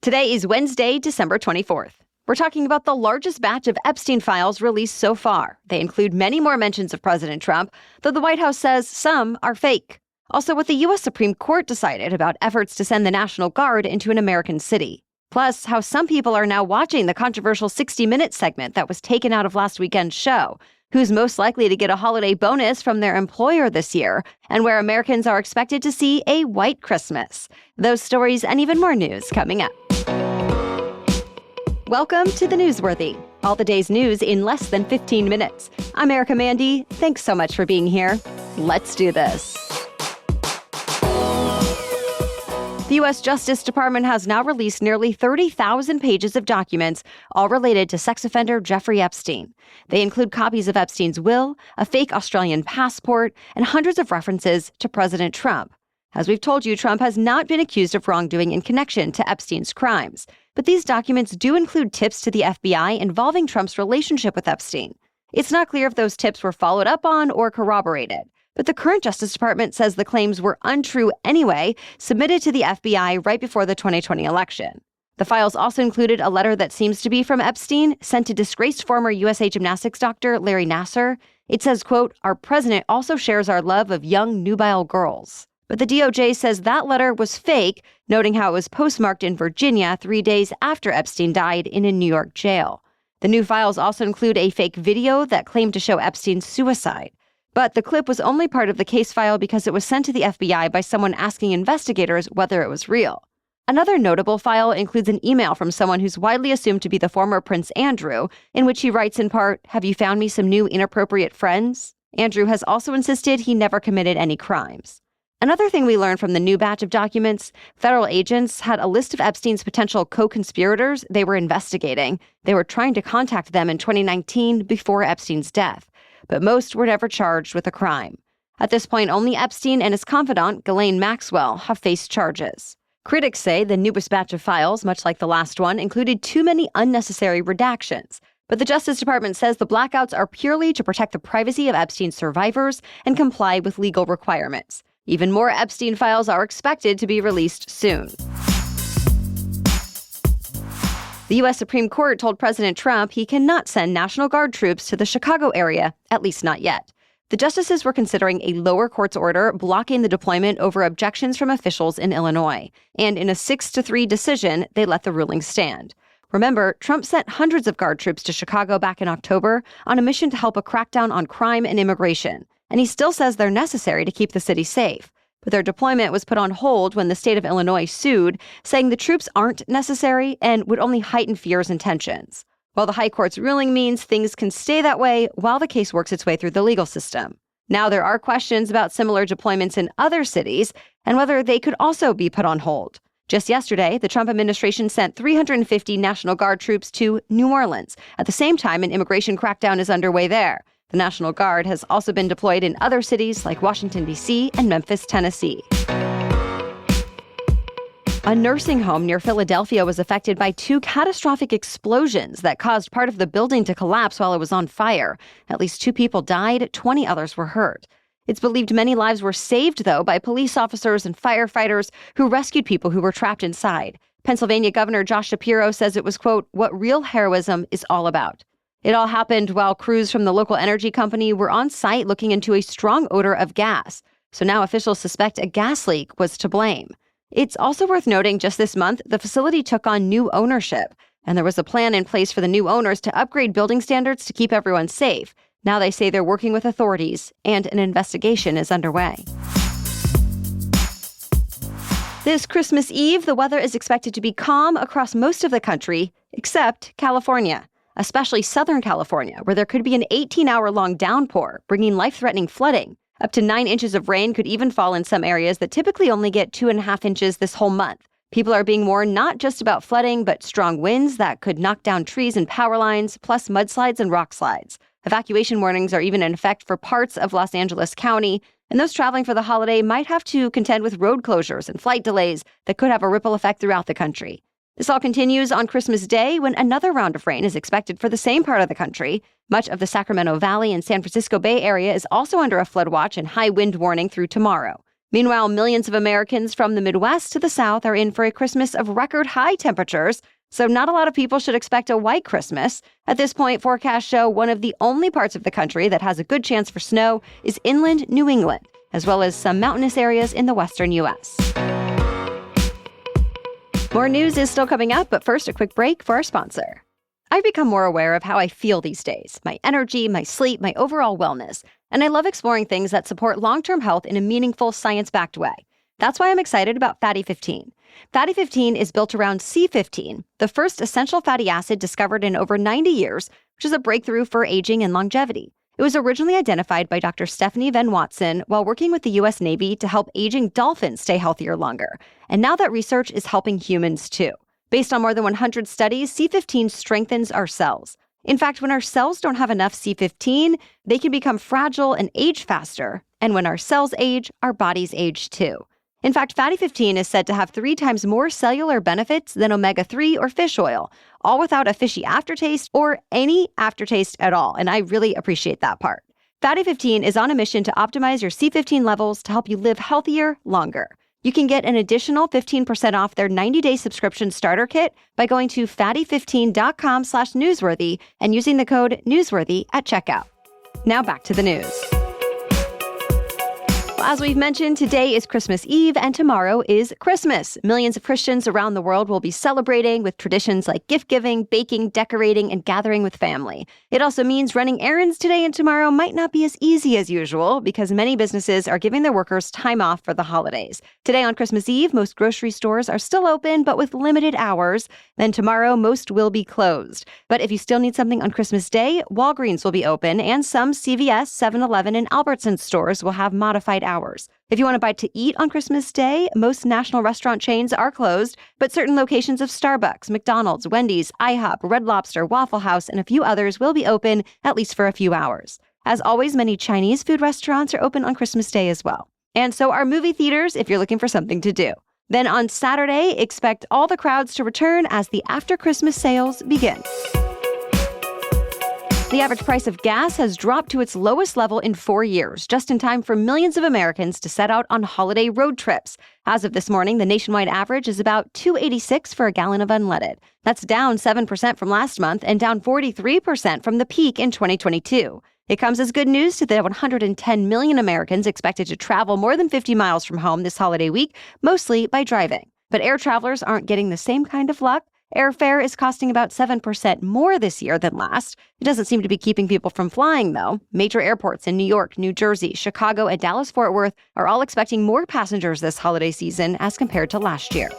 Today is Wednesday, December 24th. We're talking about the largest batch of Epstein Files released so far. They include many more mentions of President Trump, though the White House says some are fake. Also, what the U.S. Supreme Court decided about efforts to send the National Guard into an American city. Plus, how some people are now watching the controversial 60 Minutes segment that was taken out of last weekend's show. Who's most likely to get a holiday bonus from their employer this year, and where Americans are expected to see a white Christmas. Those stories and even more news coming up. Welcome to The Newsworthy, all the day's news in less than 15 minutes. I'm Erica Mandy. Thanks so much for being here. Let's do this. The U.S. Justice Department has now released nearly 30,000 pages of documents, all related to sex offender Jeffrey Epstein. They include copies of Epstein's will, a fake Australian passport, and hundreds of references to President Trump. As we've told you, Trump has not been accused of wrongdoing in connection to Epstein's crimes. But these documents do include tips to the FBI involving Trump's relationship with Epstein. It's not clear if those tips were followed up on or corroborated. But the current Justice Department says the claims were untrue anyway, submitted to the FBI right before the 2020 election. The files also included a letter that seems to be from Epstein, sent to disgraced former USA gymnastics doctor Larry Nassar. It says, quote, "Our president also shares our love of young nubile girls." But the DOJ says that letter was fake, noting how it was postmarked in Virginia 3 days after Epstein died in a New York jail. The new files also include a fake video that claimed to show Epstein's suicide. But the clip was only part of the case file because it was sent to the FBI by someone asking investigators whether it was real. Another notable file includes an email from someone who's widely assumed to be the former Prince Andrew, in which he writes in part, "Have you found me some new inappropriate friends?" Andrew has also insisted he never committed any crimes. Another thing we learned from the new batch of documents, federal agents had a list of Epstein's potential co-conspirators they were investigating. They were trying to contact them in 2019 before Epstein's death, but most were never charged with a crime. At this point, only Epstein and his confidant, Ghislaine Maxwell, have faced charges. Critics say the newest batch of files, much like the last one, included too many unnecessary redactions. But the Justice Department says the blackouts are purely to protect the privacy of Epstein's survivors and comply with legal requirements. Even more Epstein files are expected to be released soon. The U.S. Supreme Court told President Trump he cannot send National Guard troops to the Chicago area, at least not yet. The justices were considering a lower court's order blocking the deployment over objections from officials in Illinois. And in a 6-3 decision, they let the ruling stand. Remember, Trump sent hundreds of Guard troops to Chicago back in October on a mission to help a crackdown on crime and immigration. And he still says they're necessary to keep the city safe. But their deployment was put on hold when the state of Illinois sued, saying the troops aren't necessary and would only heighten fears and tensions. While the High Court's ruling means things can stay that way while the case works its way through the legal system. Now there are questions about similar deployments in other cities and whether they could also be put on hold. Just yesterday, the Trump administration sent 350 National Guard troops to New Orleans. At the same time, an immigration crackdown is underway there. The National Guard has also been deployed in other cities like Washington, D.C. and Memphis, Tennessee. A nursing home near Philadelphia was affected by 2 catastrophic explosions that caused part of the building to collapse while it was on fire. At least 2 people died, 20 others were hurt. It's believed many lives were saved, though, by police officers and firefighters who rescued people who were trapped inside. Pennsylvania Governor Josh Shapiro says it was, quote, "what real heroism is all about." It all happened while crews from the local energy company were on site looking into a strong odor of gas. So now officials suspect a gas leak was to blame. It's also worth noting just this month, the facility took on new ownership, and there was a plan in place for the new owners to upgrade building standards to keep everyone safe. Now they say they're working with authorities, and an investigation is underway. This Christmas Eve, the weather is expected to be calm across most of the country, except California. Especially Southern California, where there could be an 18-hour-long downpour, bringing life-threatening flooding. Up to 9 inches of rain could even fall in some areas that typically only get 2.5 inches this whole month. People are being warned not just about flooding, but strong winds that could knock down trees and power lines, plus mudslides and rock slides. Evacuation warnings are even in effect for parts of Los Angeles County, and those traveling for the holiday might have to contend with road closures and flight delays that could have a ripple effect throughout the country. This all continues on Christmas Day when another round of rain is expected for the same part of the country. Much of the Sacramento Valley and San Francisco Bay Area is also under a flood watch and high wind warning through tomorrow. Meanwhile, millions of Americans from the Midwest to the South are in for a Christmas of record high temperatures, so not a lot of people should expect a white Christmas. At this point, forecasts show one of the only parts of the country that has a good chance for snow is inland New England, as well as some mountainous areas in the western U.S. More news is still coming up, but first, a quick break for our sponsor. I've become more aware of how I feel these days, my energy, my sleep, my overall wellness, and I love exploring things that support long-term health in a meaningful, science-backed way. That's why I'm excited about Fatty 15. Fatty 15 is built around C15, the first essential fatty acid discovered in over 90 years, which is a breakthrough for aging and longevity. It was originally identified by Dr. Stephanie Venn Watson while working with the U.S. Navy to help aging dolphins stay healthier longer. And now that research is helping humans too. Based on more than 100 studies, C15 strengthens our cells. In fact, when our cells don't have enough C15, they can become fragile and age faster. And when our cells age, our bodies age too. In fact, Fatty 15 is said to have 3 times more cellular benefits than omega-3 or fish oil, all without a fishy aftertaste or any aftertaste at all, and I really appreciate that part. Fatty 15 is on a mission to optimize your C15 levels to help you live healthier longer. You can get an additional 15% off their 90-day subscription starter kit by going to fatty15.com/newsworthy and using the code newsworthy at checkout. Now back to the news. As we've mentioned, today is Christmas Eve and tomorrow is Christmas. Millions of Christians around the world will be celebrating with traditions like gift giving, baking, decorating, and gathering with family. It also means running errands today and tomorrow might not be as easy as usual because many businesses are giving their workers time off for the holidays. Today on Christmas Eve, most grocery stores are still open, but with limited hours. Then tomorrow, most will be closed. But if you still need something on Christmas Day, Walgreens will be open and some CVS, 7-Eleven, and Albertsons stores will have modified hours. If you want to buy to eat on Christmas Day, most national restaurant chains are closed, but certain locations of Starbucks, McDonald's, Wendy's, IHOP, Red Lobster, Waffle House, and a few others will be open at least for a few hours. As always, many Chinese food restaurants are open on Christmas Day as well. And so are movie theaters if you're looking for something to do. Then on Saturday, expect all the crowds to return as the after-Christmas sales begin. The average price of gas has dropped to its lowest level in 4 years, just in time for millions of Americans to set out on holiday road trips. As of this morning, the nationwide average is about $2.86 for a gallon of unleaded. That's down 7% from last month and down 43% from the peak in 2022. It comes as good news to the 110 million Americans expected to travel more than 50 miles from home this holiday week, mostly by driving. But air travelers aren't getting the same kind of luck. Airfare is costing about 7% more this year than last. It doesn't seem to be keeping people from flying, though. Major airports in New York, New Jersey, Chicago, and Dallas-Fort Worth are all expecting more passengers this holiday season as compared to last year.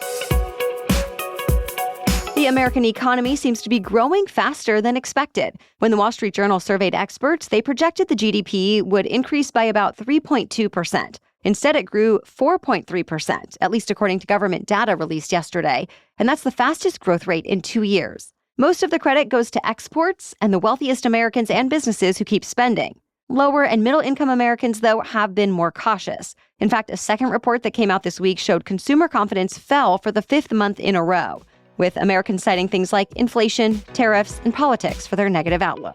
The American economy seems to be growing faster than expected. When the Wall Street Journal surveyed experts, they projected the GDP would increase by about 3.2%. Instead, it grew 4.3%, at least according to government data released yesterday, and that's the fastest growth rate in 2 years. Most of the credit goes to exports and the wealthiest Americans and businesses who keep spending. Lower and middle-income Americans, though, have been more cautious. In fact, a second report that came out this week showed consumer confidence fell for the 5th month in a row, with Americans citing things like inflation, tariffs, and politics for their negative outlook.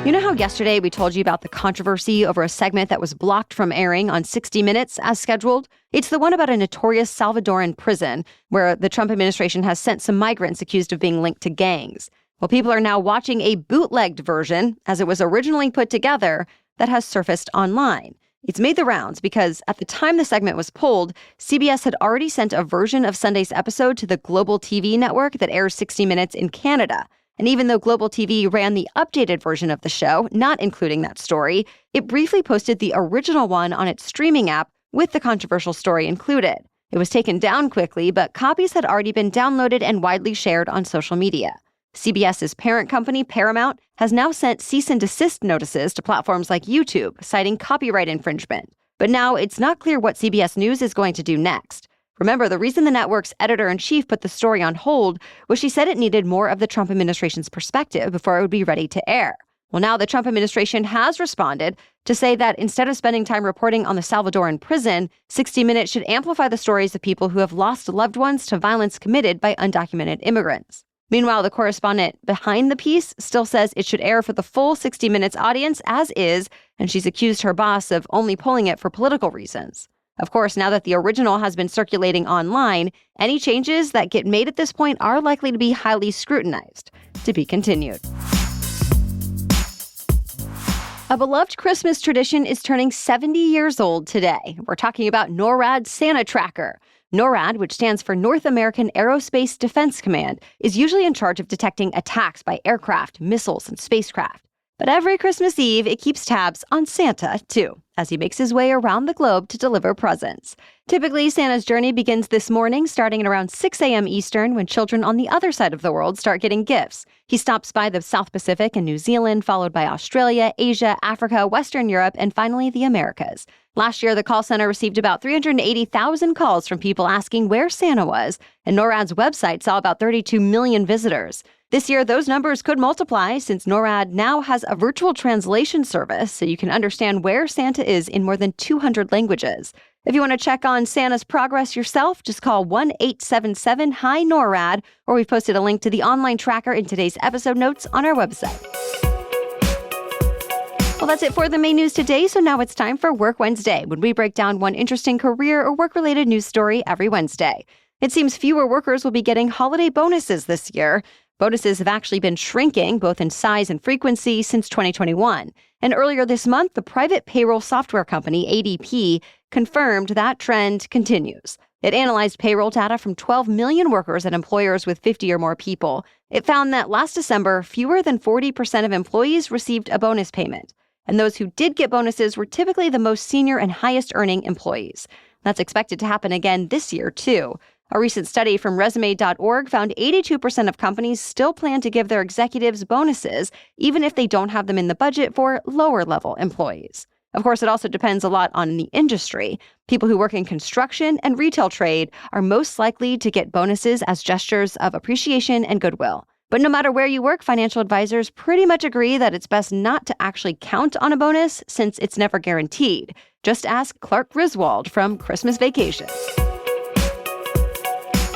You know how yesterday we told you about the controversy over a segment that was blocked from airing on 60 Minutes as scheduled? It's the one about a notorious Salvadoran prison where the Trump administration has sent some migrants accused of being linked to gangs. Well, people are now watching a bootlegged version, as it was originally put together, that has surfaced online. It's made the rounds because at the time the segment was pulled, CBS had already sent a version of Sunday's episode to the Global TV network that airs 60 Minutes in Canada. And even though Global TV ran the updated version of the show, not including that story, it briefly posted the original one on its streaming app with the controversial story included. It was taken down quickly, but copies had already been downloaded and widely shared on social media. CBS's parent company, Paramount, has now sent cease and desist notices to platforms like YouTube, citing copyright infringement. But now it's not clear what CBS News is going to do next. Remember, the reason the network's editor-in-chief put the story on hold was she said it needed more of the Trump administration's perspective before it would be ready to air. Well, now the Trump administration has responded to say that instead of spending time reporting on the Salvadoran prison, 60 Minutes should amplify the stories of people who have lost loved ones to violence committed by undocumented immigrants. Meanwhile, the correspondent behind the piece still says it should air for the full 60 Minutes audience as is, and she's accused her boss of only pulling it for political reasons. Of course, now that the original has been circulating online, any changes that get made at this point are likely to be highly scrutinized. To be continued. A beloved Christmas tradition is turning 70 years old today. We're talking about NORAD's Santa Tracker. NORAD, which stands for North American Aerospace Defense Command, is usually in charge of detecting attacks by aircraft, missiles, and spacecraft. But every Christmas Eve, it keeps tabs on Santa, too, as he makes his way around the globe to deliver presents. Typically, Santa's journey begins this morning, starting at around 6 a.m. Eastern, when children on the other side of the world start getting gifts. He stops by the South Pacific and New Zealand, followed by Australia, Asia, Africa, Western Europe, and finally the Americas. Last year, the call center received about 380,000 calls from people asking where Santa was, and NORAD's website saw about 32 million visitors. This year, those numbers could multiply since NORAD now has a virtual translation service so you can understand where Santa is in more than 200 languages. If you want to check on Santa's progress yourself, just call 1-877-HI-NORAD, or we've posted a link to the online tracker in today's episode notes on our website. Well, that's it for the main news today, so now it's time for Work Wednesday, when we break down one interesting career or work-related news story every Wednesday. It seems fewer workers will be getting holiday bonuses this year. Bonuses have actually been shrinking, both in size and frequency, since 2021. And earlier this month, the private payroll software company, ADP, confirmed that trend continues. It analyzed payroll data from 12 million workers at employers with 50 or more people. It found that last December, fewer than 40% of employees received a bonus payment. And those who did get bonuses were typically the most senior and highest-earning employees. That's expected to happen again this year, too. A recent study from resume.org found 82% of companies still plan to give their executives bonuses, even if they don't have them in the budget for lower-level employees. Of course, it also depends a lot on the industry. People who work in construction and retail trade are most likely to get bonuses as gestures of appreciation and goodwill. But no matter where you work, financial advisors pretty much agree that it's best not to actually count on a bonus since it's never guaranteed. Just ask Clark Griswold from Christmas Vacation.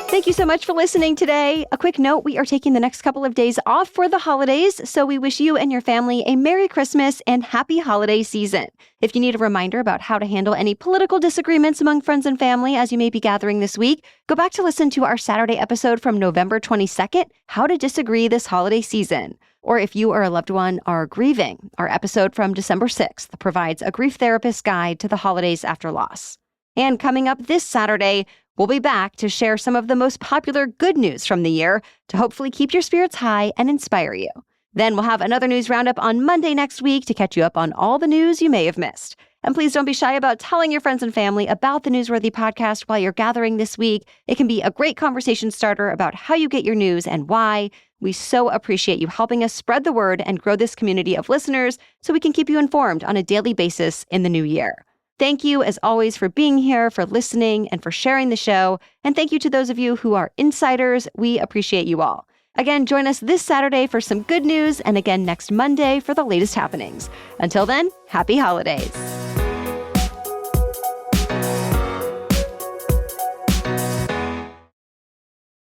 Thank you so much for listening today. A quick note, we are taking the next couple of days off for the holidays, so we wish you and your family a Merry Christmas and Happy Holiday Season. If you need a reminder about how to handle any political disagreements among friends and family as you may be gathering this week, go back to listen to our Saturday episode from November 22nd, How to Disagree This Holiday Season. Or if you or a loved one are grieving, our episode from December 6th provides a grief therapist's guide to the holidays after loss. And coming up this Saturday, we'll be back to share some of the most popular good news from the year to hopefully keep your spirits high and inspire you. Then we'll have another news roundup on Monday next week to catch you up on all the news you may have missed. And please don't be shy about telling your friends and family about the Newsworthy podcast while you're gathering this week. It can be a great conversation starter about how you get your news and why. We so appreciate you helping us spread the word and grow this community of listeners so we can keep you informed on a daily basis in the new year. Thank you, as always, for being here, for listening, and for sharing the show. And thank you to those of you who are insiders. We appreciate you all. Again, join us this Saturday for some good news, and again next Monday for the latest happenings. Until then, happy holidays.